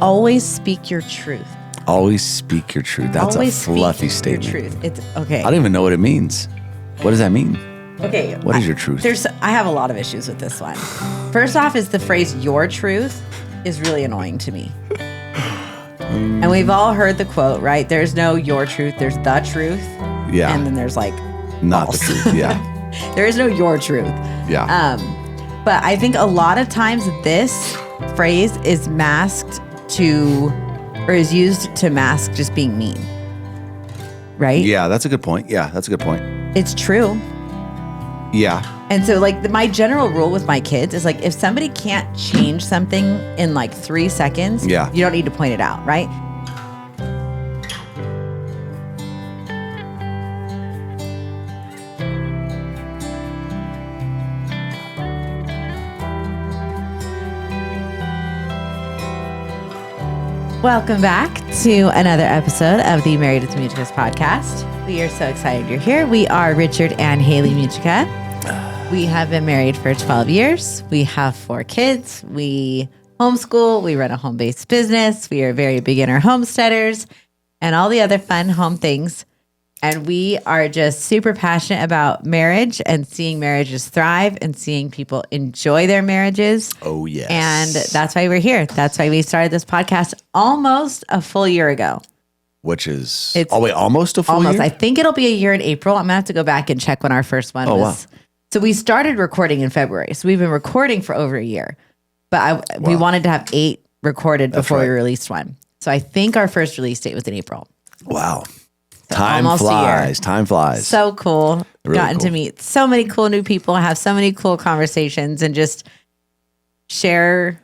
always speak your truth. Always speak your truth. That's Always a fluffy speak statement. Your truth. It's okay. I don't even know what it means. What does that mean? Okay. What is your truth? I have a lot of issues with this one. First off is the phrase "your truth" is really annoying to me. And we've all heard the quote, right? There's no your truth, there's the truth. Yeah. And then there's like Not false. the truth. Yeah. There is no your truth. Yeah. But I think a lot of times this phrase is masked or is used to mask just being mean. Right? Yeah, that's a good point. Yeah, that's a good point. It's true. Yeah. And so like my general rule with my kids is like, if somebody can't change something in like 3 seconds, Yeah. you don't need to point it out, right? Welcome back to another episode of the Married with Mugicas podcast. We are so excited you're here. We are Richard and Hailey Mugica. We have been married for 12 years. We have 4 kids. We homeschool. We run a home-based business. We are very beginner homesteaders and all the other fun home things. And we are just super passionate about marriage and seeing marriages thrive and seeing people enjoy their marriages. Oh, yes. And that's why we're here. That's why we started this podcast almost a full year ago. Which is, It's almost a full Almost. year? I think it'll be a year in April. I'm going to have to go back and check when our first one was. Wow. So we started recording in February. So we've been recording for over a year. But we wanted to have 8 recorded before we released one. So I think our first release date was in April. Wow. So Time almost a year. flies. Time flies. So cool. Really Gotten cool. to meet so many cool new people, have so many cool conversations, and just share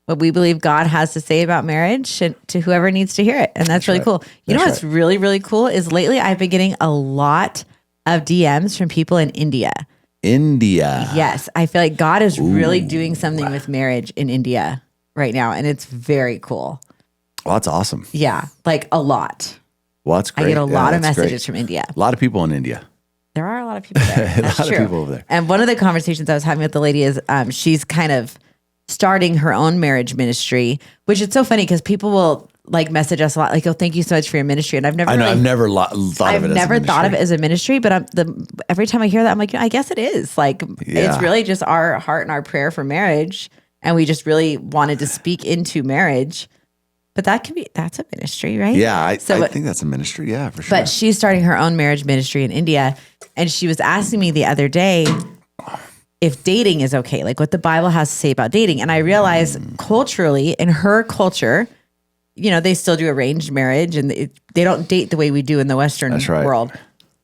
what we believe God has to say about marriage to whoever needs to hear it. And that's really right. cool. You know That's what's really, really cool is lately I've been getting a lot of DMs from people in India. India. Yes. I feel like God is really doing something with marriage in India right now. And it's very cool. Well, that's awesome. Yeah. Like a lot. Well, that's great. I get a lot of that's messages great. from India. A lot of people in India. There are a lot of people there. A That's lot true. of people over there. And one of the conversations I was having with the lady is she's kind of starting her own marriage ministry, which is so funny because people will like message us a lot, like, "Oh, thank you so much for your ministry." And I've never, I know. really, I've never thought of it. I've as never a thought of it ministry. as a ministry, but every time I hear that, I'm like, I guess it is. Like, Yeah. it's really just our heart and our prayer for marriage, and we just really wanted to speak into marriage. But that's a ministry, right? Yeah, I So, think that's a ministry. Yeah, for sure. but she's starting her own marriage ministry in India. And she was asking me the other day if dating is okay, like what the Bible has to say about dating. And I realized culturally, in her culture, you know, they still do arranged marriage and they don't date the way we do in the Western That's right. world.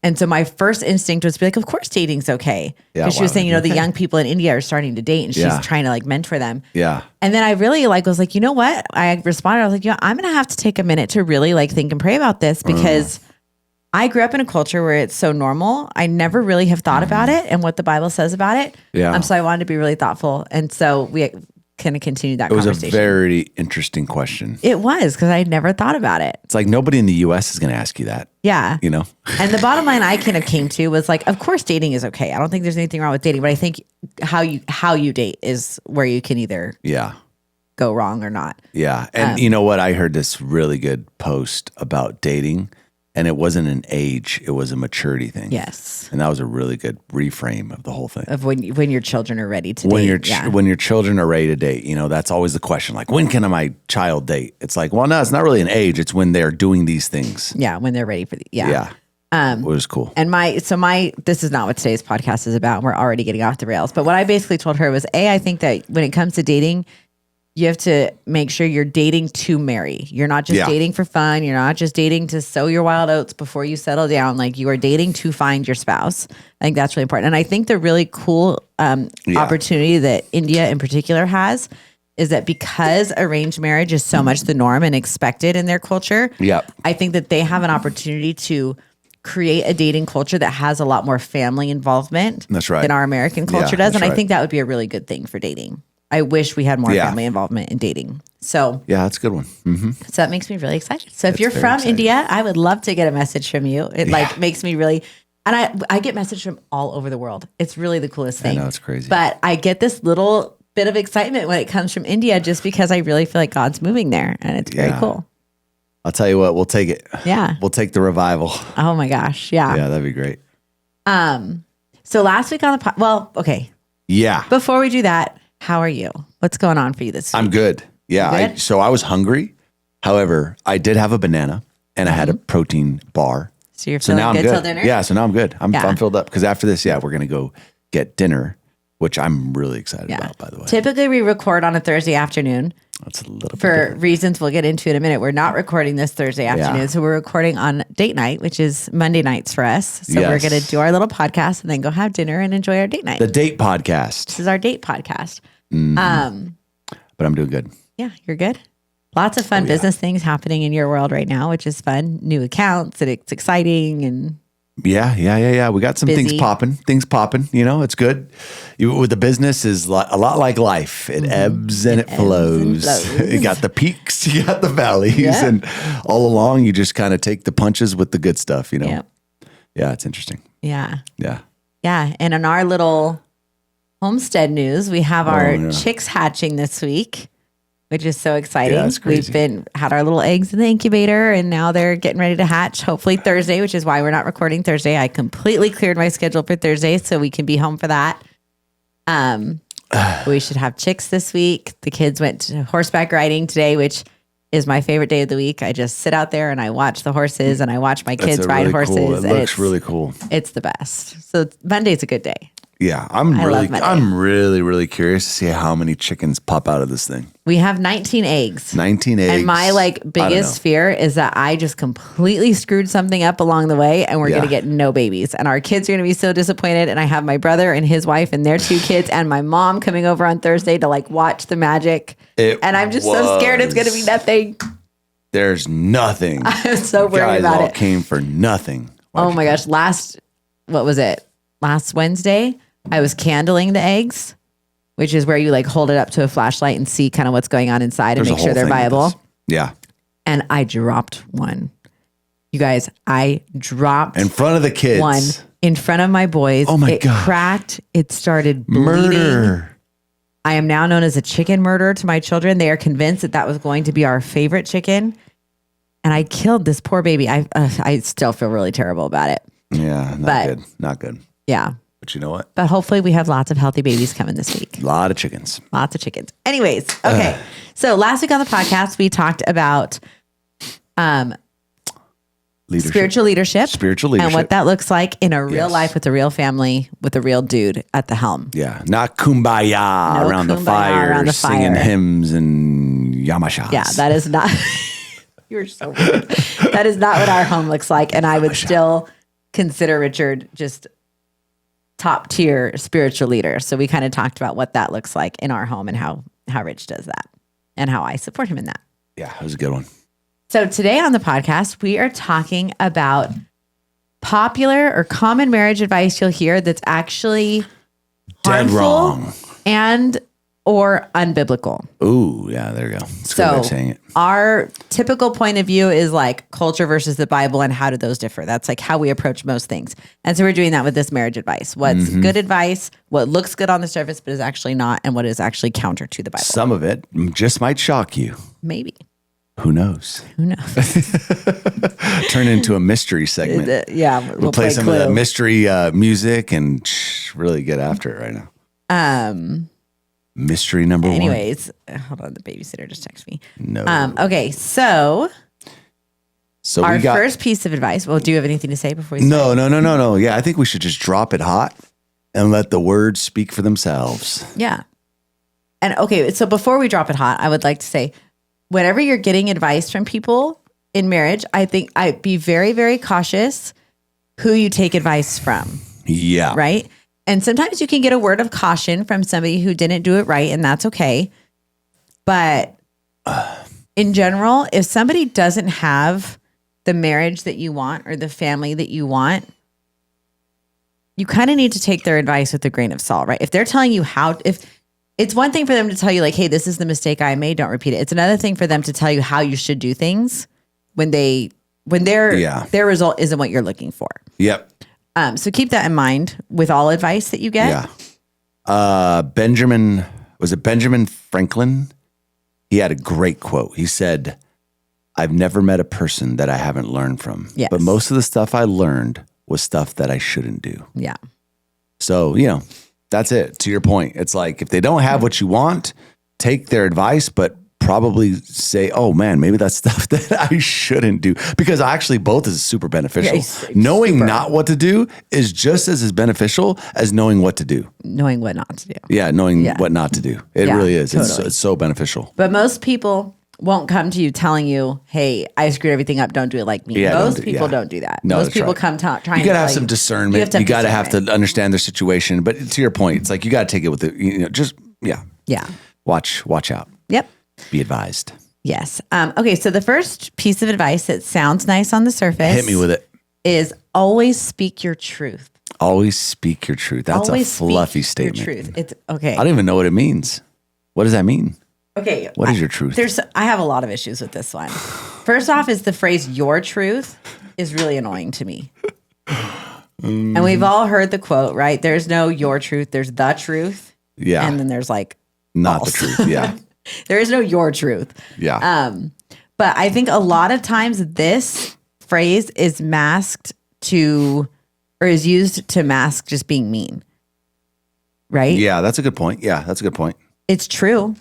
And so my first instinct was to be like, of course dating's okay. Yeah, Because she was why saying, you know, would it the be? young people in India are starting to date and she's Yeah. trying to like mentor them. yeah. And then I really was like, you know what? I responded. I was like, you know, I'm going to have to take a minute to really like think and pray about this because I grew up in a culture where it's so normal. I never really have thought about it and what the Bible says about it. Yeah. So I wanted to be really thoughtful. And so we kind of continued that It was conversation. a very interesting question. It was because I never thought about it. It's like nobody in the U.S. is going to ask you that. Yeah. You know? And the bottom line I kind of came to was like, of course dating is okay. I don't think there's anything wrong with dating, but I think how you date is where you can either Yeah. go wrong or not. Yeah. And you know what? I heard this really good post about dating, and it wasn't an age, it was a maturity thing. Yes. And that was a really good reframe of the whole thing. Of when your children are ready to When date. when your children are ready to date, you know, that's always the question. Like, when can my child date? It's like, well, no, it's not really an age. It's when they're doing these things. Yeah, when they're ready for Yeah. It was cool. And this is not what today's podcast is about. We're already getting off the rails. But what I basically told her was, I think that when it comes to dating, you have to make sure you're dating to marry. You're not just dating for fun. You're not just dating to sow your wild oats before you settle down. Like you are dating to find your spouse. I think that's really important. And I think the really cool opportunity that India in particular has is that because arranged marriage is so much the norm and expected in their culture, I think that they have an opportunity to create a dating culture that has a lot more family involvement That's right. than our American culture Yeah, does. And that's I right. think that would be a really good thing for dating. I wish we had more Yeah. family involvement in dating. So, Yeah, that's a good one. Mm-hmm. so that makes me really excited. So if you're very from exciting. India, I would love to get a message from you. It like makes me really, and I get messages from all over the world. It's really the coolest thing. know, it's crazy. But I get this little bit of excitement when it comes from India, just because I really feel like God's moving there, and it's very cool. I'll tell you what, we'll take it. Yeah. We'll take the revival. Oh my gosh. Yeah. Yeah, that'd be great. So last week on the okay. Yeah. Before we do that, how are you? What's going on for you this week? I'm good. Yeah. Good? So I was hungry. However, I did have a banana and I had a protein bar. So you're feeling good till dinner? Yeah. So now I'm good. I'm filled up because after this, we're going to go get dinner, which I'm really excited about, by the way. Typically we record on a Thursday afternoon. That's a little bit for different. reasons we'll get into in a minute. We're not recording this Thursday afternoon. So we're recording on date night, which is Monday nights for us. So we're going to do our little podcast and then go have dinner and enjoy our date night. The date podcast. This is our date podcast. But I'm doing good. Yeah, you're good. Lots of fun business things happening in your world right now, which is fun. New accounts and it's exciting and Yeah. We got some things popping. You know, it's good. With the business is a lot like life. It ebbs and it flows. You got the peaks, you got the valleys, and all along you just kind of take the punches with the good stuff, you know? Yep. Yeah, it's interesting. Yeah. Yeah. Yeah. And in our little homestead news, we have our chicks hatching this week, which is so exciting. Yeah, it's crazy. We've had our little eggs in the incubator and now they're getting ready to hatch, hopefully Thursday, which is why we're not recording Thursday. I completely cleared my schedule for Thursday so we can be home for that. We should have chicks this week. The kids went to horseback riding today, which is my favorite day of the week. I just sit out there and I watch the horses and I watch my kids ride really horses. Cool. It looks really cool. It's the best. So Monday's a good day. Yeah, I'm really curious to see how many chickens pop out of this thing. We have 19 eggs. 19 eggs. And my biggest fear is that I just completely screwed something up along the way and we're going to get no babies. And our kids are going to be so disappointed. And I have my brother and his wife and their 2 kids and my mom coming over on Thursday to watch the magic. And I'm just so scared it's going to be nothing. There's nothing. I'm so worried about it. You guys all came for nothing. Oh my gosh. Last Wednesday, I was candling the eggs, which is where you hold it up to a flashlight and see kind of what's going on inside and make sure they're viable. Yeah. And I dropped one. You guys, I dropped in front of the kids. One in front of my boys. Oh my God. It cracked. It started bleeding. Murder. I am now known as a chicken murderer to my children. They are convinced that was going to be our favorite chicken. And I killed this poor baby. I still feel really terrible about it. Yeah. Not good. Yeah. But you know what? But hopefully we have lots of healthy babies coming this week. A lot of chickens. Lots of chickens. Anyways, okay. So last week on the podcast, we talked about spiritual leadership. And what that looks like in a real life with a real family, with a real dude at the helm. Yeah. Not kumbaya around the fire, singing hymns and yamashas. Yeah, that is not... You're so weird. That is not what our home looks like. And I would still consider Richard just... top tier spiritual leader. So we kind of talked about what that looks like in our home and how Rich does that and how I support him in that. Yeah, it was a good one. So today on the podcast, we are talking about popular or common marriage advice you'll hear that's actually dead wrong and or unbiblical. Ooh, yeah, there you go. That's a good way of saying it. Our typical point of view is culture versus the Bible and how do those differ? That's how we approach most things. And so we're doing that with this marriage advice. What's good advice, what looks good on the surface but is actually not, and what is actually counter to the Bible. Some of it just might shock you. Maybe. Who knows? Turn into a mystery segment. We'll play some of the mystery music and really get after it right now. Mystery number one. Anyways, hold on. The babysitter just texted me. No. Okay. So our we first piece of advice. Well, do you have anything to say before we start? No. Yeah, I think we should just drop it hot and let the words speak for themselves. Yeah. And okay. So before we drop it hot, I would like to say, whenever you're getting advice from people in marriage, I think I'd be very, very cautious who you take advice from. Yeah. Right? And sometimes you can get a word of caution from somebody who didn't do it right, and that's okay. But in general, if somebody doesn't have the marriage that you want or the family that you want, you kind of need to take their advice with a grain of salt, right? If they're telling you if it's one thing for them to tell you hey, this is the mistake I made, don't repeat it. It's another thing for them to tell you how you should do things when their result isn't what you're looking for. Yep. So keep that in mind with all advice that you get. Yeah. Benjamin Was it Benjamin Franklin? He had a great quote. He said, I've never met a person that I haven't learned from. Yes. But most of the stuff I learned was stuff that I shouldn't do. Yeah. So, that's it. To your point, it's like if they don't have what you want, take their advice, but probably say, oh man, maybe that's stuff that I shouldn't do. Because actually both is super beneficial. Yeah, knowing not what to do is just as beneficial as knowing what to do. Knowing what not to do. Yeah, knowing what not to do. It really is. Totally. It's so beneficial. But most people won't come to you telling you, hey, I screwed everything up. Don't do it like me. Yeah, most people don't do that. No, most people right. come trying to You got to have some discernment. You got to have to understand their situation. But to your point, it's like you got to take it with Yeah. Watch out. Yep. Be advised. Yes. Okay. So the first piece of advice that sounds nice on the surface. Hit me with it. Is always speak your truth. Always speak your truth. That's always a fluffy statement. Your truth. It's okay. I don't even know what it means. What does that mean? Okay. What is your truth? I have a lot of issues with this one. First off is the phrase your truth is really annoying to me. And we've all heard the quote, right? There's no your truth, there's the truth. Yeah. And then there's like not false. the truth. Yeah. There is no your truth. Yeah. But I think a lot of times this phrase is is used to mask just being mean. Right? Yeah, that's a good point. Yeah, that's a good point. It's true.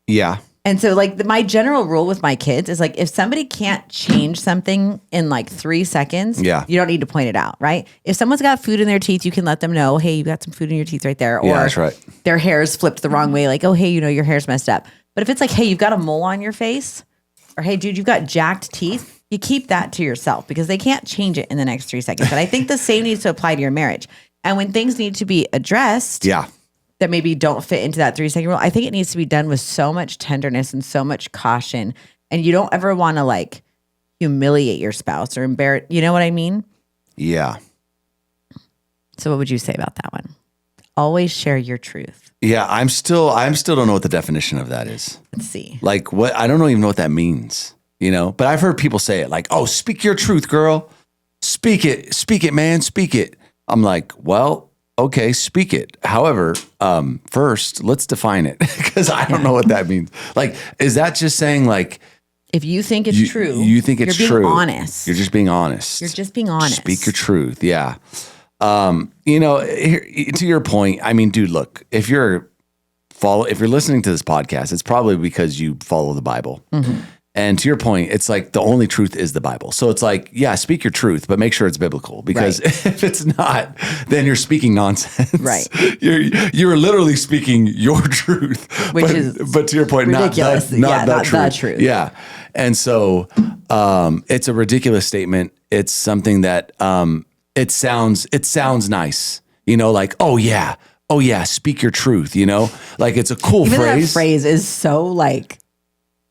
Yeah. And so like my general rule with my kids is like, if somebody can't change something in like 3 seconds, you don't need to point it out, right? If someone's got food in their teeth, you can let them know, hey, you got some food in your teeth right there. Or that's right. Their hair's flipped the wrong way. Like, oh, hey, your hair's messed up. But if it's like, hey, you've got a mole on your face, or hey, dude, you've got jacked teeth, you keep that to yourself because they can't change it in the next 3 seconds. And I think the same needs to apply to your marriage. And when things need to be addressed, that maybe don't fit into that 3-second rule, I think it needs to be done with so much tenderness and so much caution. And you don't ever want to like humiliate your spouse or embarrass. You know what I mean? Yeah. So what would you say about that one? Always share your truth. Yeah, I'm still don't know what the definition of that is. Let's see. Like what? I don't even know what that means. But I've heard people say it like, "Oh, speak your truth, girl. Speak it, man, speak it." I'm like, well, okay, speak it. However, first, let's define it because I don't know what that means. Like, is that just saying like, if you think it's true, you think it's you're true. Being honest. You're just being honest. You're just being honest. Speak your truth. Yeah. To your point, I mean, dude, look, if you're listening to this podcast, it's probably because you follow the Bible. Mm-hmm. And to your point, it's like the only truth is the Bible. So it's like, yeah, speak your truth, but make sure it's biblical because if it's not, then you're speaking nonsense. Right. You're literally speaking your truth, but to your point, ridiculous. not the truth. Yeah. And so it's a ridiculous statement. It's something that it sounds nice, like, oh yeah, speak your truth, like it's a cool Even phrase. That phrase is so like,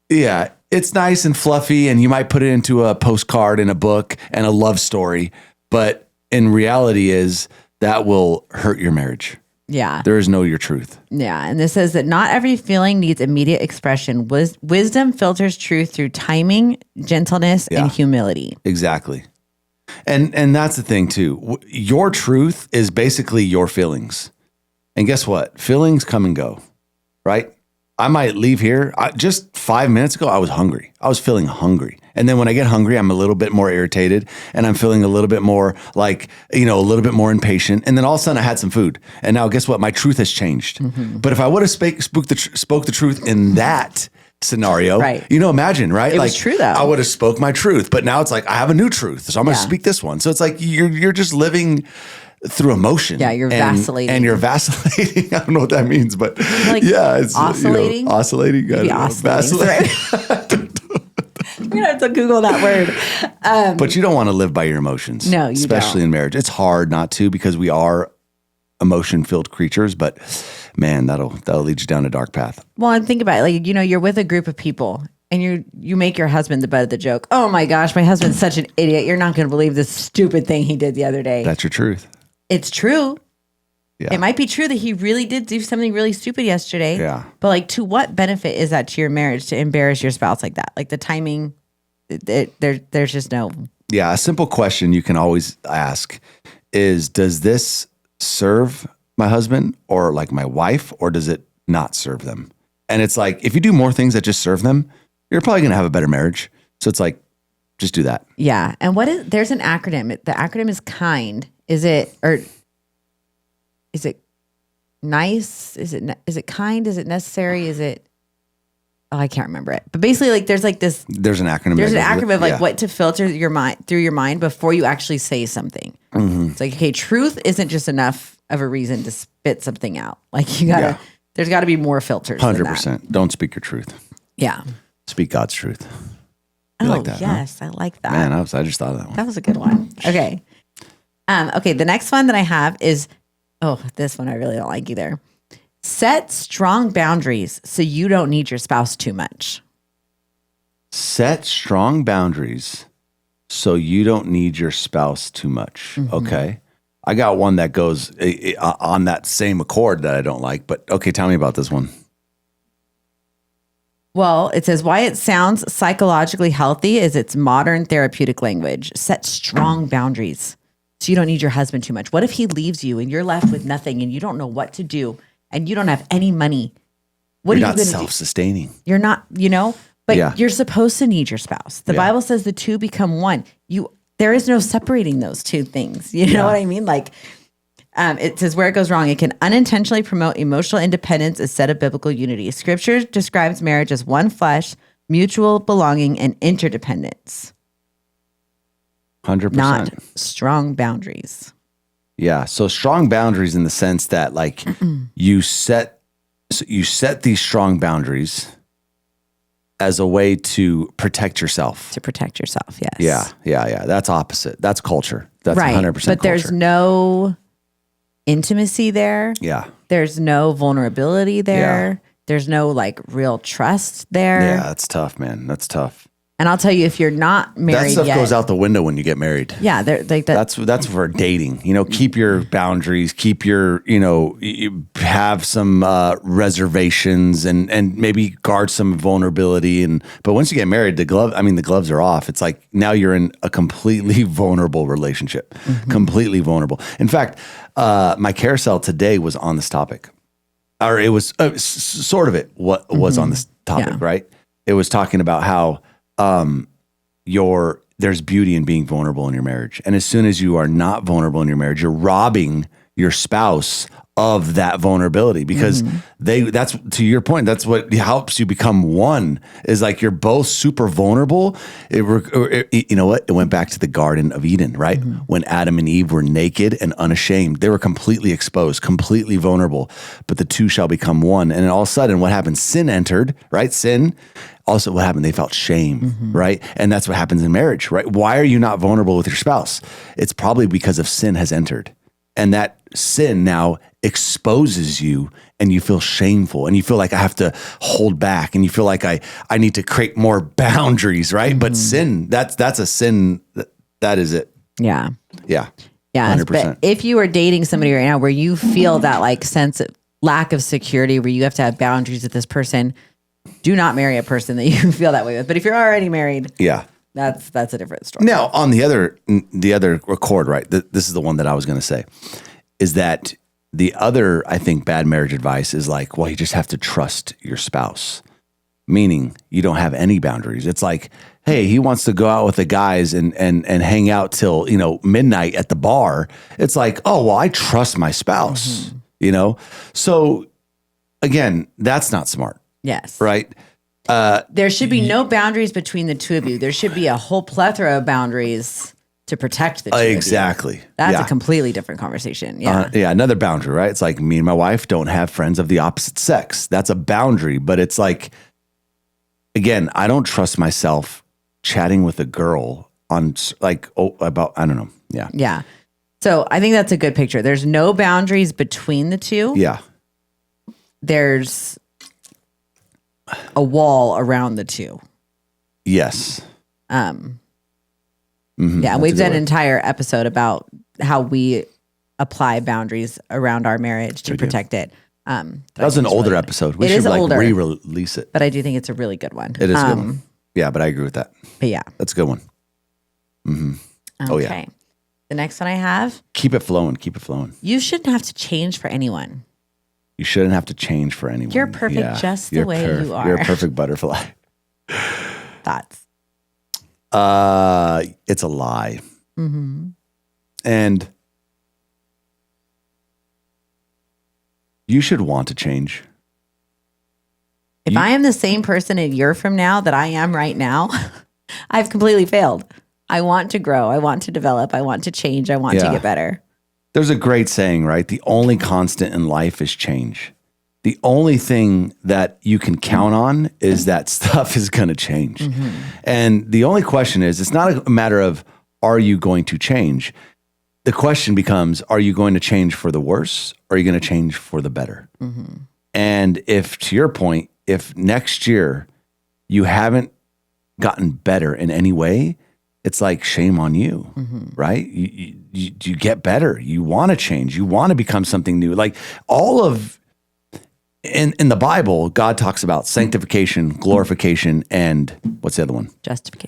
yeah, it's nice and fluffy and you might put it into a postcard in a book and a love story, but in reality is that will hurt your marriage. Yeah. There is no your truth. Yeah. And this says that not every feeling needs immediate expression. Wisdom filters truth through timing, gentleness, and humility. Exactly. And that's the thing too. Your truth is basically your feelings. And guess what? Feelings come and go, right? I might leave here. Just 5 minutes ago, I was hungry. I was feeling hungry. And then when I get hungry, I'm a little bit more irritated and I'm feeling a little bit more like, a little bit more impatient. And then all of a sudden I had some food. And now guess what? My truth has changed. Mm-hmm. But if I would have spoke the truth in that scenario, right. Imagine, right? It was true though. I would have spoke my truth, but now it's like, I have a new truth. So I'm going to speak this one. So it's like, you're just living through emotion. Yeah, you're vacillating. And you're vacillating. I don't know what that means, but it's oscillating. Oscillating. Maybe oscillating. Right? We're going to have to Google that word. But you don't want to live by your emotions. No, you especially don't. In marriage. It's hard not to because we are emotion-filled creatures, but man, that'll lead you down a dark path. Well, and think about it. Like, you're with a group of people and you make your husband the butt of the joke. Oh my gosh, my husband's such an idiot. You're not going to believe this stupid thing he did the other day. That's your truth. It's true. Yeah. It might be true that he really did do something really stupid yesterday. Yeah. But like, to what benefit is that to your marriage to embarrass your spouse like that? Like the timing, there's just no. Yeah. A simple question you can always ask is, does this serve my husband or like my wife, or does it not serve them. And it's like, if you do more things that just serve them, you're probably going to have a better marriage. So it's like, just do that. Yeah. And there's an acronym. The acronym is KIND. Is it nice? Is it kind? Is it necessary? Is it, I can't remember it. But basically, like, there's an acronym. There's an acronym of like what to filter through your mind before you actually say something. Mm-hmm. It's like, okay, truth isn't just enough of a reason to spit something out. Like, there's got to be more filters. 100%. Don't speak your truth. Yeah. Speak God's truth. You like that, yes, huh? I like that. Man, I just thought of that one. That was a good one. Okay. Okay, the next one that I have is, this one I really don't like either. Set strong boundaries so you don't need your spouse too much. Set strong boundaries so you don't need your spouse too much. Mm-hmm. Okay. I got one that goes on that same accord that I don't like, but okay, tell me about this one. Well, it says why it sounds psychologically healthy is its modern therapeutic language. Set strong boundaries so you don't need your husband too much. What if he leaves you and you're left with nothing and you don't know what to do and you don't have any money? What are you going to do? You're not self-sustaining. You're not, but you're supposed to need your spouse. The Bible says the two become one. There is no separating those two things. You know what I mean? Like, it says where it goes wrong. It can unintentionally promote emotional independence instead of biblical unity. Scripture describes marriage as one flesh, mutual belonging, and interdependence. 100%. Not strong boundaries. Yeah. So strong boundaries in the sense that like you set these strong boundaries as a way to protect yourself. To protect yourself, yes. Yeah. That's opposite. That's culture. That's right. 100% But culture. there's no intimacy there. Yeah. There's no vulnerability there. Yeah. There's no like real trust there. Yeah, that's tough, man. That's tough. And I'll tell you, if you're not married that stuff yet, goes out the window when you get married. Yeah, like that's for dating. Keep your boundaries. Keep your you have some reservations and maybe guard some vulnerability. But once you get married, the gloves are off. It's like now you're in a completely vulnerable relationship. Mm-hmm. Completely vulnerable. In fact, my carousel today was on this topic, or it was sort of it. What was on this topic, right? It was talking about how. There's beauty in being vulnerable in your marriage. And as soon as you are not vulnerable in your marriage, you're robbing your spouse of that vulnerability because that's to your point. That's what helps you become one is like, you're both super vulnerable. You know what? It went back to the Garden of Eden, right? Mm-hmm. When Adam and Eve were naked and unashamed, they were completely exposed, completely vulnerable, but the two shall become one. And then all of a sudden what happened? Sin entered, right? Sin. Also, what happened? They felt shame, right? And that's what happens in marriage, right? Why are you not vulnerable with your spouse? It's probably because of sin has entered. And that sin now exposes you and you feel shameful and you feel like I have to hold back and you feel like I need to create more boundaries, right? But sin, that's a sin. That is it. Yeah. Yeah. Yeah. 100%. But if you are dating somebody right now where you feel that like sense of lack of security, where you have to have boundaries with this person, do not marry a person that you feel that way with. But if you're already married, that's a different story. Now, on the other accord, right? This is the one that I was going to say, is that the other, I think, bad marriage advice is like, well, you just have to trust your spouse, meaning you don't have any boundaries. It's like, hey, he wants to go out with the guys and hang out till midnight at the bar. It's like, oh well, I trust my spouse, So again, that's not smart. Yes. Right. There should be no boundaries between the two of you. There should be a whole plethora of boundaries to protect the two exactly. of you. That's a completely different conversation. Yeah. Another boundary, right? It's like me and my wife don't have friends of the opposite sex. That's a boundary, but it's like, again, I don't trust myself chatting with a girl on I don't know. Yeah. Yeah. So I think that's a good picture. There's no boundaries between the two. Yeah. There's a wall around the two. Yes. Yeah, we've done an entire episode about how we apply boundaries around our marriage to protect it. That was an older episode. We should re-release it. But I do think it's a really good one. It is a good one. Yeah, but I agree with that. But yeah. That's a good one. Mm-hmm. Okay. Oh yeah. The next one I have. Keep it flowing. Keep it flowing. You shouldn't have to change for anyone. You shouldn't have to change for anyone. You're perfect just the way you are. You're a perfect butterfly. Thoughts? It's a lie. Mm-hmm. And you should want to change. If I am the same person a year from now that I am right now, I've completely failed. I want to grow. I want to develop. I want to change. I want to get better. There's a great saying, right? The only constant in life is change. The only thing that you can count on is that stuff is going to change. Mm-hmm. And the only question is, it's not a matter of, are you going to change? The question becomes, are you going to change for the worse? Or are you going to change for the better? Mm-hmm. And if, to your point, if next year you haven't gotten better in any way, it's like shame on you, right? You get better. You want to change. You want to become something new. Like all of, in the Bible, God talks about sanctification, glorification, and what's the other one?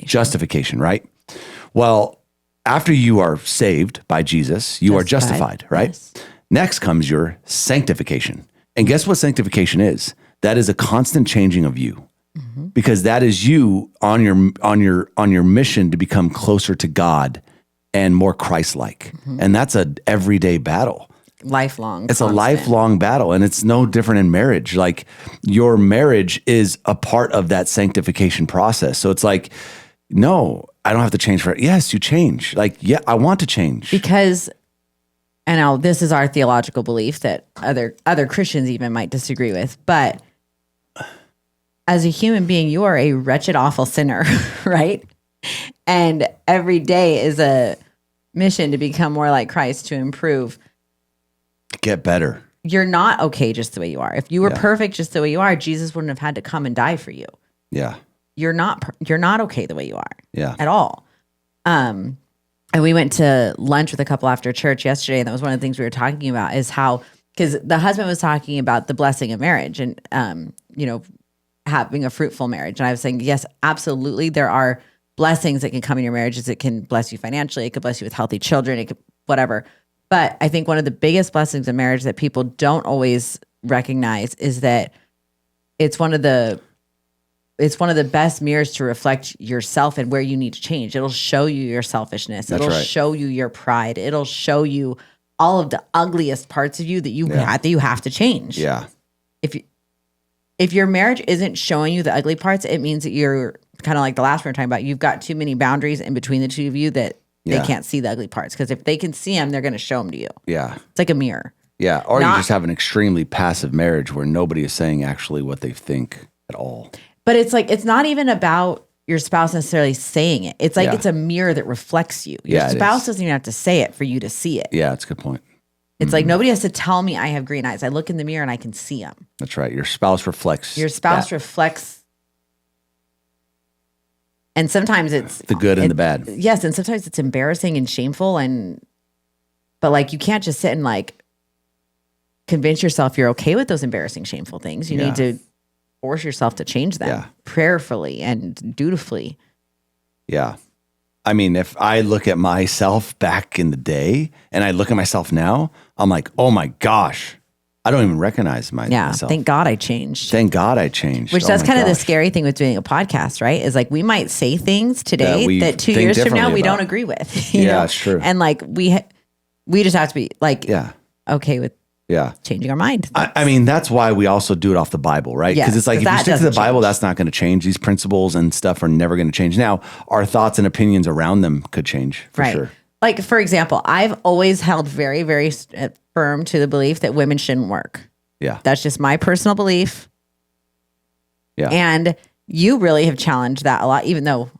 Justification, right? Well, after you are saved by Jesus, you are justified, right? Yes. Next comes your sanctification. And guess what sanctification is? That is a constant changing of you. Because that is you on your mission to become closer to God and more Christ-like. And that's an everyday battle. Lifelong. It's constant. A lifelong battle. And it's no different in marriage. Like your marriage is a part of that sanctification process. So it's like, no, I don't have to change for it. Yes, you change. Like, yeah, I want to change. Because, and now this is our theological belief that other Christians even might disagree with, but as a human being, you are a wretched, awful sinner, right? And every day is a mission to become more like Christ, to improve. Get better. You're not okay just the way you are. If you were perfect just the way you are, Jesus wouldn't have had to come and die for you. Yeah. You're not okay the way you are. Yeah. At all. And we went to lunch with a couple after church yesterday, and that was one of the things we were talking about is how, because the husband was talking about the blessing of marriage and, having a fruitful marriage. And I was saying, yes, absolutely. There are blessings that can come in your marriages. It can bless you financially. It could bless you with healthy children. It could, whatever. But I think one of the biggest blessings of marriage that people don't always recognize is that it's one of the best mirrors to reflect yourself and where you need to change. It'll show you your selfishness. That's It'll right. show you your pride. It'll show you all of the ugliest parts of you that you have to change. Yeah. If your marriage isn't showing you the ugly parts, it means that you're kind of like the last one we were talking about. You've got too many boundaries in between the two of you that they can't see the ugly parts. Because if they can see them, they're going to show them to you. Yeah. It's like a mirror. Yeah. Or you just have an extremely passive marriage where nobody is saying actually what they think at all. But it's like, it's not even about your spouse necessarily saying it. It's like it's a mirror that reflects you. Your spouse doesn't even have to say it for you to see it. Yeah, that's a good point. It's like nobody has to tell me I have green eyes. I look in the mirror and I can see them. That's right. Your spouse reflects. Reflects. And sometimes it's the good and the bad. Yes. And sometimes it's embarrassing and shameful. But like, you can't just sit and like convince yourself you're okay with those embarrassing, shameful things. You need to force yourself to change them prayerfully and dutifully. Yeah. I mean, if I look at myself back in the day and I look at myself now, I'm like, oh my gosh, I don't even recognize myself. Thank God I changed. Which that's kind of the scary thing with doing a podcast, right? Is like we might say things today that 2 years from now we don't agree with. You know? It's true. And like we just have to be like okay with changing our mind. I mean, that's why we also do it off the Bible, right? Because it's like if you stick to the Bible, that's not going to change. These principles and stuff are never going to change. Now, our thoughts and opinions around them could change for sure. Like, for example, I've always held very, very firm to the belief that women shouldn't work. Yeah. That's just my personal belief. Yeah. And you really have challenged that a lot, even though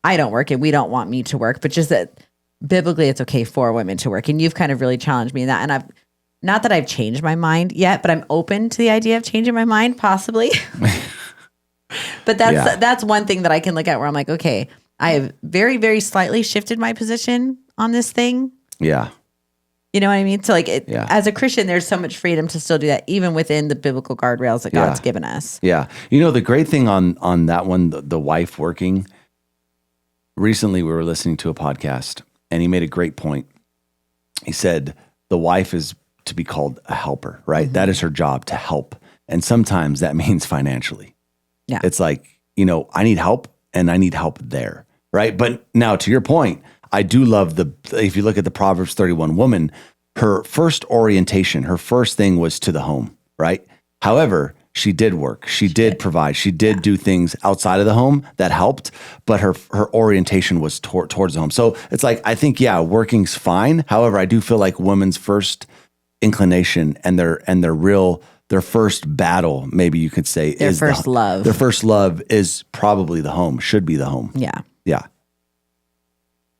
I don't work and we don't want me to work, but just that biblically it's okay for women to work. And you've kind of really challenged me in that. And not that I've changed my mind yet, but I'm open to the idea of changing my mind, possibly. But that's one thing that I can look at where I'm like, okay, I have very, very slightly shifted my position on this thing. Yeah. You know what I mean? So like as a Christian, there's so much freedom to still do that, even within the biblical guardrails that God's given us. Yeah. You know, the great thing on that one, the wife working, recently we were listening to a podcast and he made a great point. He said, the wife is to be called a helper, right? That is her job, to help. And sometimes that means financially. Yeah. It's like, I need help and I need help there, right? But now to your point, I do love if you look at the Proverbs 31 woman, her first orientation, her first thing was to the home, right? However, she did work. She did provide. She did do things outside of the home that helped, but her orientation was towards the home. So it's like, I think, working's fine. However, I do feel like women's first inclination and their first battle, maybe you could say, their first love. Their first love is probably the home, should be the home. Yeah. Yeah.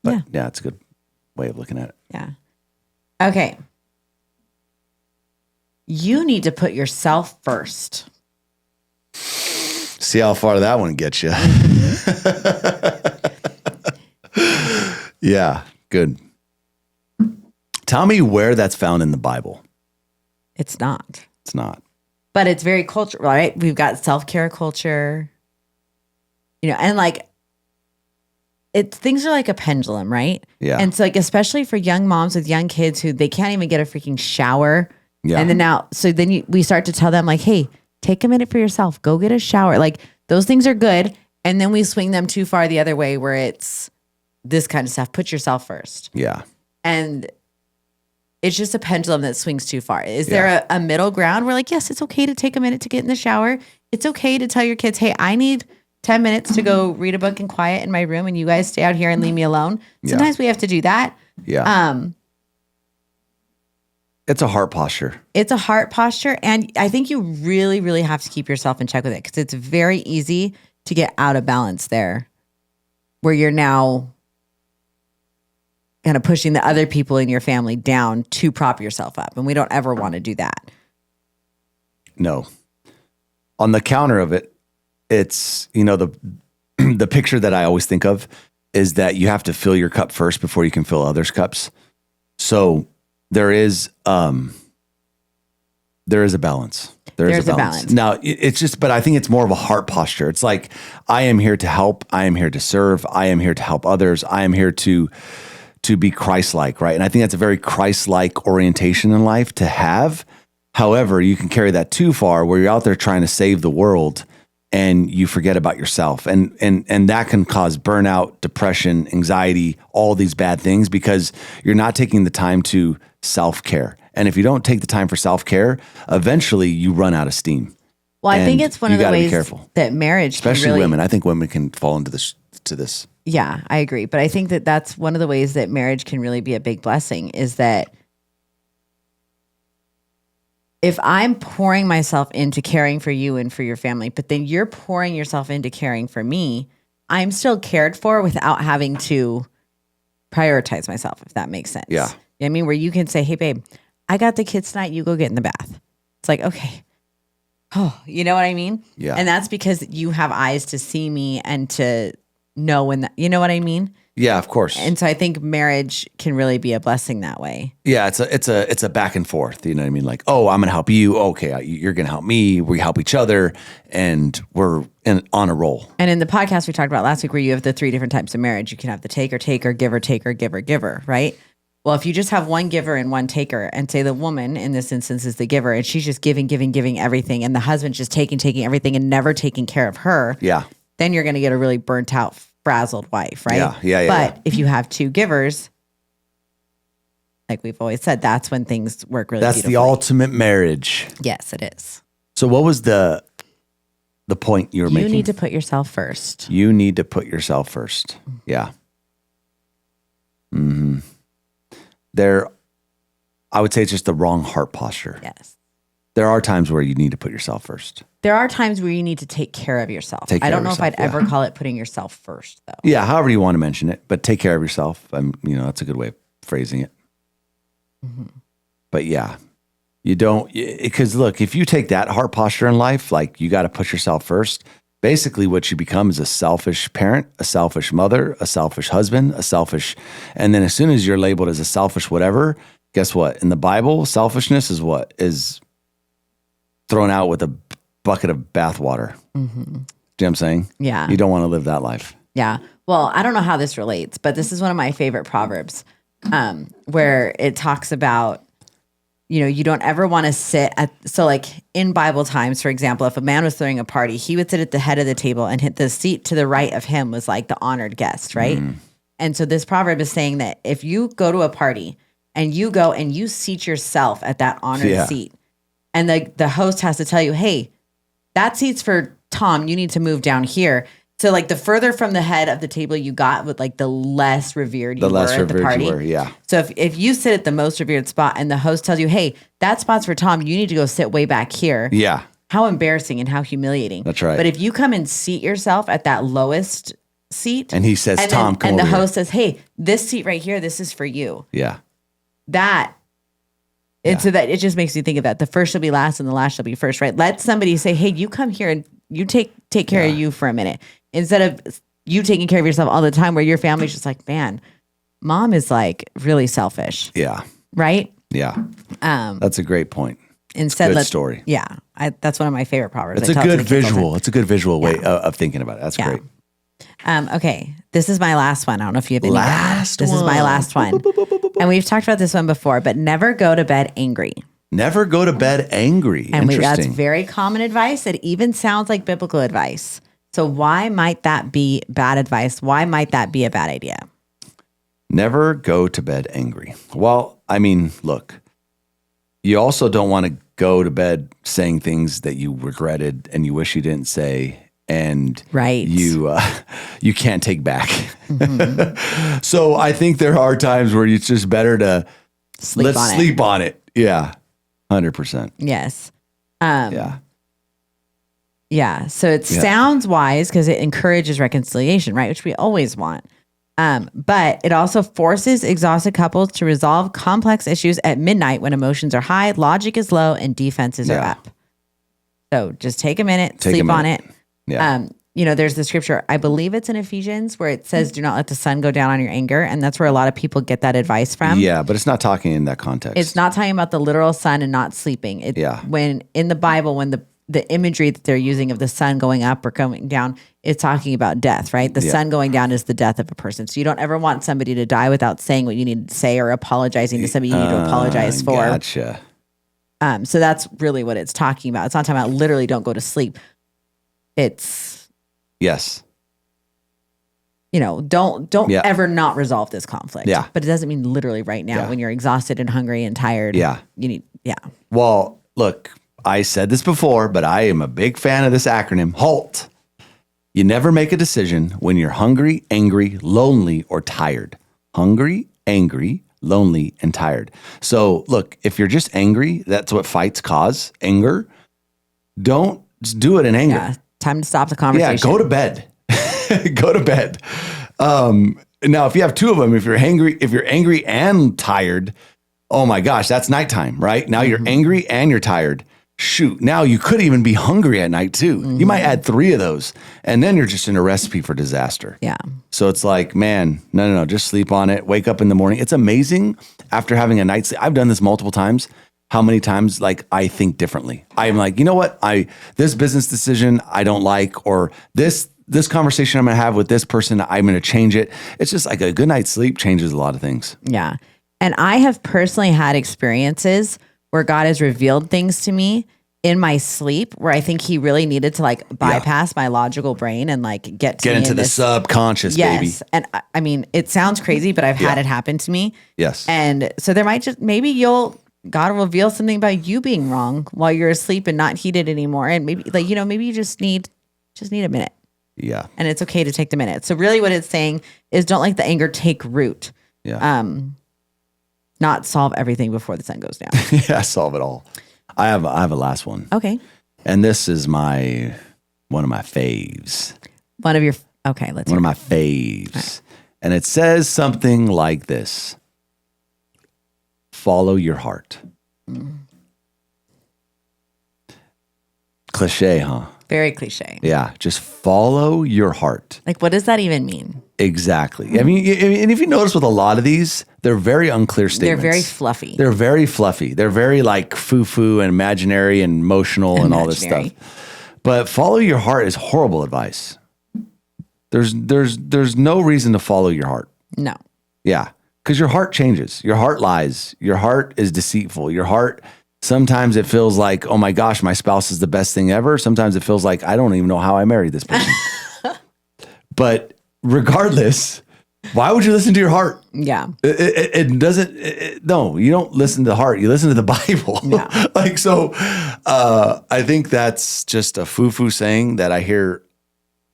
But it's a good way of looking at it. Yeah. Okay. You need to put yourself first. See how far that one gets you. Yeah, good. Tell me where that's found in the Bible. It's not. It's not. But it's very cultural, right? We've got self-care culture, and like, things are like a pendulum, right? Yeah. And so, like, especially for young moms with young kids who they can't even get a freaking shower. Yeah. And then we start to tell them, like, hey, take a minute for yourself. Go get a shower. Like, those things are good. And then we swing them too far the other way where it's this kind of stuff. Put yourself first. Yeah. And it's just a pendulum that swings too far. Is there a middle ground where, like, yes, it's okay to take a minute to get in the shower. It's okay to tell your kids, hey, I need 10 minutes to go read a book in quiet in my room and you guys stay out here and leave me alone. Sometimes we have to do that. Yeah. It's a heart posture. It's a heart posture. And I think you really, really have to keep yourself in check with it because it's very easy to get out of balance there where you're now kind of pushing the other people in your family down to prop yourself up. And we don't ever want to do that. No. On the counter of it, it's, the picture that I always think of is that you have to fill your cup first before you can fill others' cups. So there is a balance. There's a balance. Now it's just, but I think it's more of a heart posture. It's like, I am here to help. I am here to serve. I am here to help others. I am here to be Christ-like, right? And I think that's a very Christ-like orientation in life to have. However, you can carry that too far where you're out there trying to save the world and you forget about yourself. And that can cause burnout, depression, anxiety, all these bad things because you're not taking the time to self-care. And if you don't take the time for self-care, eventually you run out of steam. Well, I think it's one of the ways that marriage, especially women, I think women can fall into this. Yeah, I agree. But I think that that's one of the ways that marriage can really be a big blessing is that if I'm pouring myself into caring for you and for your family, but then you're pouring yourself into caring for me, I'm still cared for without having to prioritize myself, if that makes sense. Yeah. You know what I mean? Where you can say, hey, babe, I got the kids tonight. You go get in the bath. It's like, okay. Oh, you know what I mean? Yeah. And that's because you have eyes to see me and to know when that, you know what I mean? Yeah, of course. And so I think marriage can really be a blessing that way. Yeah, it's a back and forth. You know what I mean? Like, oh, I'm going to help you. Okay, you're going to help me. We help each other, and we're on a roll. And in the podcast we talked about last week, where you have the 3 different types of marriage, you can have the taker, giver, giver, right? Well, if you just have one giver and one taker, and say the woman in this instance is the giver, and she's just giving everything, and the husband's just taking everything and never taking care of her. Yeah. Then you're going to get a really burnt out, frazzled wife, right? Yeah. But if you have 2 givers, like we've always said, that's when things work really beautifully. That's the ultimate marriage. Yes, it is. So what was the point you were making? You need to put yourself first. You need to put yourself first. Yeah. Mm-hmm. I would say it's just the wrong heart posture. Yes. There are times where you need to put yourself first. There are times where you need to take care of yourself. I don't know if I'd ever call it putting yourself first, though. Yeah, however you want to mention it, but take care of yourself. That's a good way of phrasing it. Mm-hmm. But yeah, you don't, because look, if you take that heart posture in life, like you got to put yourself first, basically what you become is a selfish parent, a selfish mother, a selfish husband, and then as soon as you're labeled as a selfish whatever, guess what? In the Bible, selfishness is what? Is thrown out with a bucket of bathwater. Mm-hmm. Do you know what I'm saying? Yeah. You don't want to live that life. Yeah. Well, I don't know how this relates, but this is one of my favorite Proverbs, where it talks about, you don't ever want to sit so like in Bible times, for example, if a man was throwing a party, he would sit at the head of the table and hit the seat to the right of him was like the honored guest, right? And so this proverb is saying that if you go to a party and you go and you seat yourself at that honored seat, and the host has to tell you, hey, that seat's for Tom, you need to move down here. So like the further from the head of the table you got, with like the less revered you were at the party. So if you sit at the most revered spot and the host tells you, hey, that spot's for Tom, you need to go sit way back here. Yeah. How embarrassing and how humiliating. That's right. But if you come and seat yourself at that lowest seat. And he says, Tom, come over here. And the host says, hey, this seat right here, this is for you. Yeah. So that it just makes you think of that. The first shall be last and the last shall be first, right? Let somebody say, hey, you come here and you take care of you for a minute. Instead of you taking care of yourself all the time where your family's just like, man, mom is like really selfish. Yeah. Right? Yeah. That's a great point. Instead, good story. Yeah. That's one of my favorite proverbs. It's a good visual. It's a good visual way of thinking about it. That's great. Okay. This is my last one. I don't know if you have any. This is my last one. And we've talked about this one before, but never go to bed angry. Never go to bed angry. And that's very common advice. It even sounds like biblical advice. So why might that be bad advice? Why might that be a bad idea? Never go to bed angry. Well, I mean, look, you also don't want to go to bed saying things that you regretted and you wish you didn't say, and you can't take back. Mm-hmm. So I think there are times where it's just better to sleep on it. Yeah, 100%. Yes. Yeah. So it sounds wise because it encourages reconciliation, right? Which we always want. But it also forces exhausted couples to resolve complex issues at midnight when emotions are high, logic is low, and defenses are up. So just take a minute, sleep on it. Yeah. There's the scripture, I believe it's in Ephesians, where it says, do not let the sun go down on your anger. And that's where a lot of people get that advice from. Yeah, but it's not talking in that context. It's not talking about the literal sun and not sleeping. When in the Bible, when the imagery that they're using of the sun going up or going down, it's talking about death, right? The sun going down is the death of a person. So you don't ever want somebody to die without saying what you need to say or apologizing to somebody you need to apologize for. Gotcha. So that's really what it's talking about. It's not talking about literally don't go to sleep. It's don't ever not resolve this conflict. Yeah. But it doesn't mean literally right now when you're exhausted and hungry and tired. Yeah. You need Well, look, I said this before, but I am a big fan of this acronym, HALT. You never make a decision when you're hungry, angry, lonely, or tired. Hungry, angry, lonely, and tired. So look, if you're just angry, that's what fights cause, anger. Don't do it in anger. Yeah. Time to stop the conversation. Yeah, go to bed. Go to bed. Now, if you have two of them, if you're angry and tired, oh my gosh, that's nighttime, right? Now you're angry and you're tired. Shoot, now you could even be hungry at night too. Mm-hmm. You might add 3 of those, and then you're just in a recipe for disaster. Yeah. So it's like, man, no, just sleep on it. Wake up in the morning. It's amazing after having a night's sleep. I've done this multiple times. How many times like I think differently. I'm like, you know what? This business decision I don't like, or this conversation I'm going to have with this person, I'm going to change it. It's just like a good night's sleep changes a lot of things. Yeah. And I have personally had experiences where God has revealed things to me in my sleep where I think he really needed to like bypass my logical brain and like get into the subconscious, baby. And I mean, it sounds crazy, but I've had it happen to me. Yes. And so there might God will reveal something about you being wrong while you're asleep and not heated anymore. And maybe maybe you just need a minute. Yeah. And it's okay to take the minute. So really what it's saying is don't let the anger take root. Yeah. Not solve everything before the sun goes down. Yeah, solve it all. I have a last one. Okay. And this is one of my faves. One of my faves. Right. And it says something like this. Follow your heart. Cliche, huh? Very cliche. Yeah, just follow your heart. Like, what does that even mean? Exactly. I mean, and if you notice with a lot of these, they're very unclear statements. They're very fluffy. They're very fluffy. They're very like foo-foo and imaginary and emotional and all this stuff. But follow your heart is horrible advice. There's no reason to follow your heart. No. Yeah. Because your heart changes. Your heart lies. Your heart is deceitful. Your heart, sometimes it feels like, oh my gosh, my spouse is the best thing ever. Sometimes it feels like, I don't even know how I married this person. But regardless, why would you listen to your heart? Yeah. It doesn't, no, you don't listen to the heart. You listen to the Bible. Yeah. Like, so I think that's just a foo-foo saying that I hear.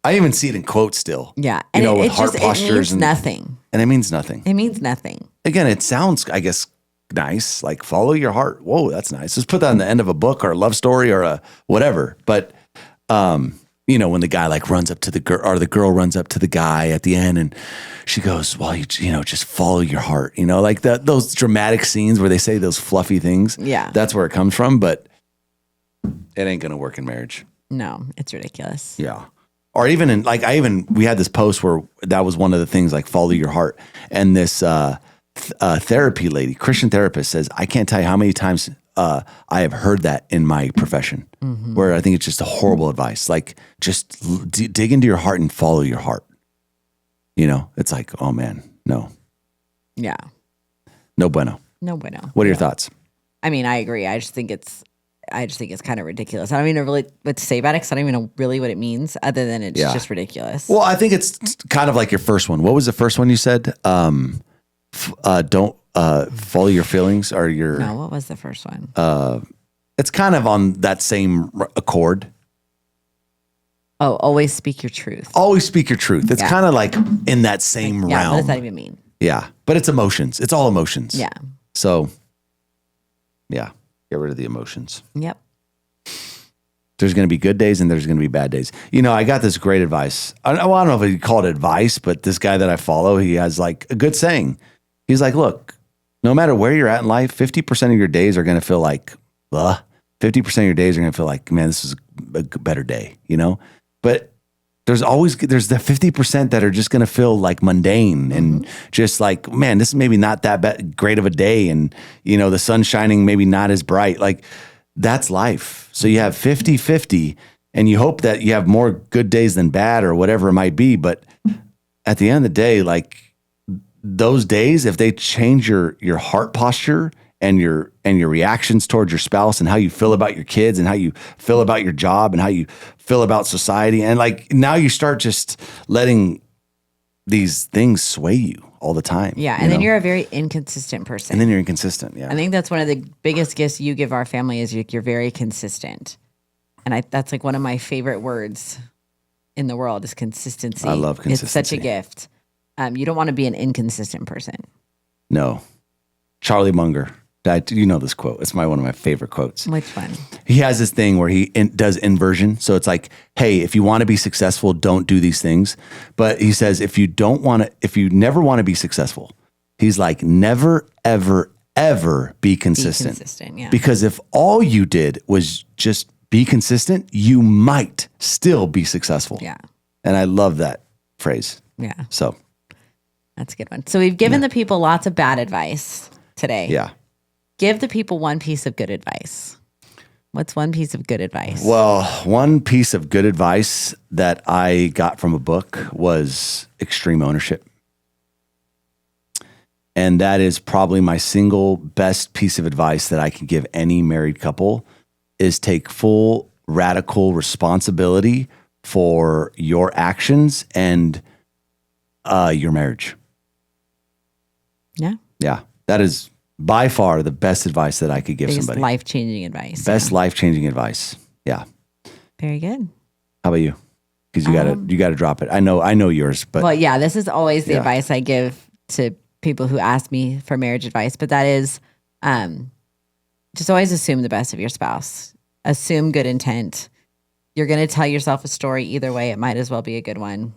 I even see it in quotes still. Yeah. And with it heart just, postures. It means nothing. And it means nothing. It means nothing. Again, it sounds, I guess, nice. Like, follow your heart. Whoa, that's nice. Just put that on the end of a book or a love story or a whatever. But, when the guy like runs up to the girl, or the girl runs up to the guy at the end and she goes, well, just follow your heart. Like those dramatic scenes where they say those fluffy things. Yeah. That's where it comes from. But it ain't going to work in marriage. No, it's ridiculous. Yeah. Or even we had this post where that was one of the things, like, follow your heart. And this therapy lady, Christian therapist, says, I can't tell you how many times I have heard that in my profession, where I think it's just a horrible advice. Like, just dig into your heart and follow your heart. It's like, oh man, no. Yeah. No bueno. No bueno. What are your thoughts? I mean, I agree. I just think it's kind of ridiculous. I don't even know really what to say about it because I don't even know really what it means other than it's just ridiculous. Well, I think it's kind of like your first one. What was the first one you said? Don't follow your feelings or your... No, what was the first one? It's kind of on that same accord. Oh, always speak your truth. Always speak your truth. It's kind of like in that same realm. Yeah, what does that even mean? Yeah, but it's emotions. It's all emotions. Yeah. So, yeah. Get rid of the emotions. Yep. There's going to be good days and there's going to be bad days. I got this great advice. I don't know if you call it advice, but this guy that I follow, he has like a good saying. He's like, look, no matter where you're at in life, 50% of your days are going to feel like, 50% of your days are going to feel like, man, this is a better day, But there's the 50% that are just going to feel like mundane and just like, man, this is maybe not that great of a day. And, the sun's shining, maybe not as bright. Like, that's life. So you have 50-50 and you hope that you have more good days than bad or whatever it might be. But at the end of the day, like, those days, if they change your heart posture and your reactions towards your spouse and how you feel about your kids and how you feel about your job and how you feel about society. And like, now you start just letting these things sway you all the time. Yeah. And then you're a very inconsistent person. And then you're inconsistent. Yeah. I think that's one of the biggest gifts you give our family is you're very consistent. And that's like one of my favorite words in the world is consistency. I love consistency. It's such a gift. You don't want to be an inconsistent person. No. Charlie Munger. You know this quote. It's one of my favorite quotes. Which one? He has this thing where he does inversion. So it's like, hey, if you want to be successful, don't do these things. But he says, if you never want to be successful, he's like, never, ever, ever be consistent. Be consistent, yeah. Because if all you did was just be consistent, you might still be successful. Yeah. And I love that phrase. Yeah. So. That's a good one. So we've given the people lots of bad advice today. Yeah. Give the people one piece of good advice. What's one piece of good advice? Well, one piece of good advice that I got from a book was extreme ownership. And that is probably my single best piece of advice that I can give any married couple is take full radical responsibility for your actions and your marriage. Yeah. Yeah. That is by far the best advice that I could give somebody. Life-changing advice. Best life-changing advice. Yeah. Very good. How about you? Because you gotta drop it. I know yours, but well, yeah, this is always the advice I give to people who ask me for marriage advice. But that is, just always assume the best of your spouse. Assume good intent. You're going to tell yourself a story either way. It might as well be a good one.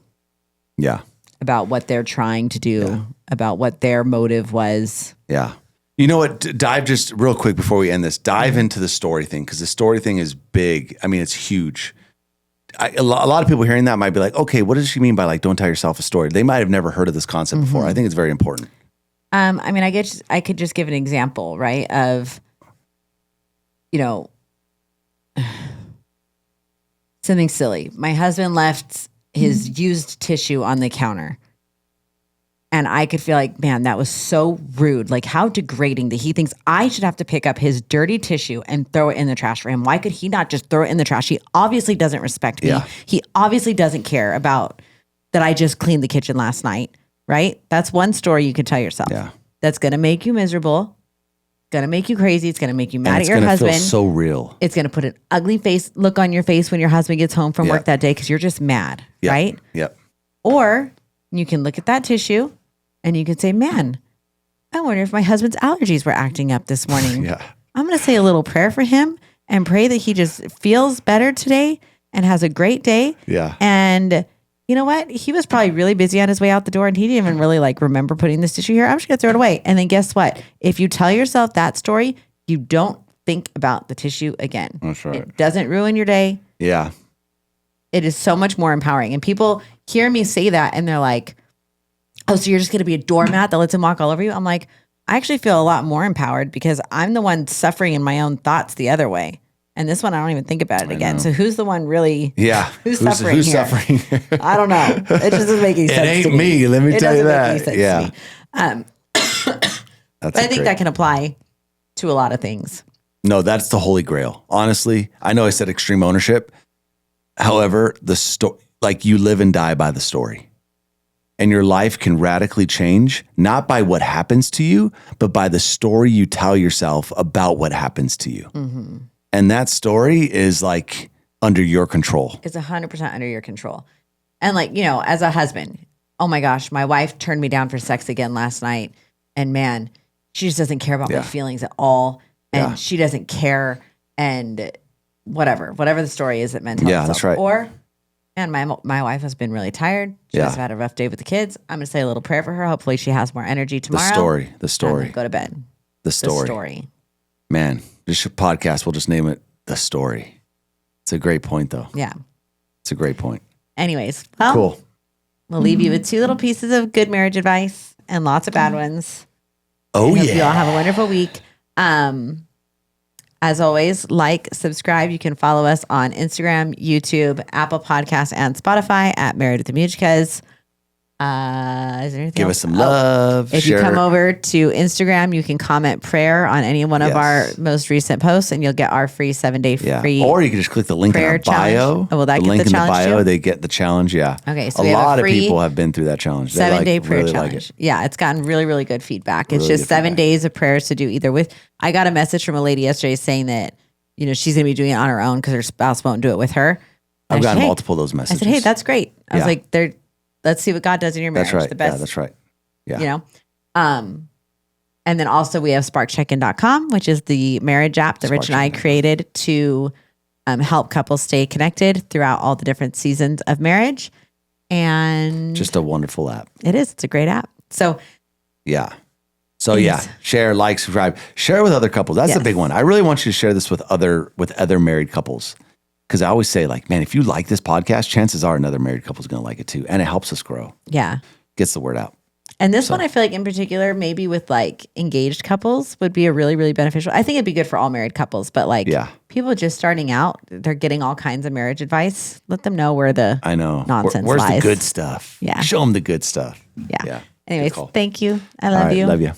Yeah. About what they're trying to do, about what their motive was. Yeah. You know what? Dive just real quick before we end this. Dive into the story thing because the story thing is big. I mean, it's huge. A lot of people hearing that might be like, okay, what does she mean by like, don't tell yourself a story? They might have never heard of this concept before. I think it's very important. I mean, I could just give an example, right? Of, something silly. My husband left his used tissue on the counter. And I could feel like, man, that was so rude. Like, how degrading that he thinks I should have to pick up his dirty tissue and throw it in the trash for him. Why could he not just throw it in the trash? He obviously doesn't respect me. Yeah. He obviously doesn't care about that I just cleaned the kitchen last night, right? That's one story you could tell yourself. Yeah. That's going to make you miserable, going to make you crazy. It's going to make you mad at your husband. It's going to feel so real. It's going to put an ugly look on your face when your husband gets home from work that day because you're just mad, right? Yep. Or you can look at that tissue and you can say, man, I wonder if my husband's allergies were acting up this morning. I'm going to say a little prayer for him and pray that he just feels better today and has a great day. Yeah. And you know what? He was probably really busy on his way out the door and he didn't even really remember putting this tissue here. I'm just going to throw it away. And then guess what? If you tell yourself that story, you don't think about the tissue again. That's right. It doesn't ruin your day. Yeah. It is so much more empowering. And people hear me say that and they're like, oh, so you're just going to be a doormat that lets him walk all over you? I'm like, I actually feel a lot more empowered because I'm the one suffering in my own thoughts the other way. And this one, I don't even think about it again. So who's the one really? Yeah. Who's suffering who's here? Suffering? I don't know. It just doesn't make any sense. It ain't me. Let me tell you that. Yeah. But I think that can apply to a lot of things. No, that's the holy grail. Honestly, I know I said extreme ownership. However, like you live and die by the story. And your life can radically change, not by what happens to you, but by the story you tell yourself about what happens to you. Mm-hmm. And that story is like under your control. It's 100% under your control. And as a husband, oh my gosh, my wife turned me down for sex again last night. And man, she just doesn't care about my feelings at all. And she doesn't care. And whatever the story is that men tell themselves. That's right. Or, man, my wife has been really tired. She has had a rough day with the kids. I'm going to say a little prayer for her. Hopefully she has more energy tomorrow. The story. Go to bed. The story. Man, this podcast, we'll just name it The Story. It's a great point, though. Yeah. It's a great point. Anyways, well, cool. We'll leave you with 2 little pieces of good marriage advice and lots of bad ones. Oh, Hope you all have a wonderful week. As always, subscribe. You can follow us on Instagram, YouTube, Apple Podcasts, and Spotify at Married with the Mugicas. Is there anything Give else? us some love. If you come over to Instagram, you can comment prayer on any one of our most recent posts, and you'll get our free 7-day free. Or you can just click the link in our bio. Oh, will that the get link the in the challenge bio? too? They get the challenge. Yeah. Okay, so a lot of people have been through that challenge. 7-day prayer challenge. Yeah, it's gotten really, really good feedback. It's just 7 days of prayers to do either with. I got a message from a lady yesterday saying that she's going to be doing it on her own because her spouse won't do it with her. I've gotten multiple of those messages. I said, hey, that's great. I was like, let's see what God does in your marriage. That's right. The best. Yeah, that's right. Yeah. And then also we have sparkcheckin.com, which is the marriage app that Rich and I created to help couples stay connected throughout all the different seasons of marriage. And just a wonderful app. It is. It's a great app. So share, like, subscribe, share with other couples. That's the big one. I really want you to share this with other married couples. Because I always say, man, if you like this podcast, chances are another married couple is going to like it too. And it helps us grow. Yeah. Gets the word out. And this one, I feel like in particular, maybe with engaged couples would be a really, really beneficial. I think it'd be good for all married couples, but people just starting out, they're getting all kinds of marriage advice. Let them know where the nonsense where's lies. the good stuff? Yeah. Show them the good stuff. Yeah. Anyways, thank you. I love you. Love you.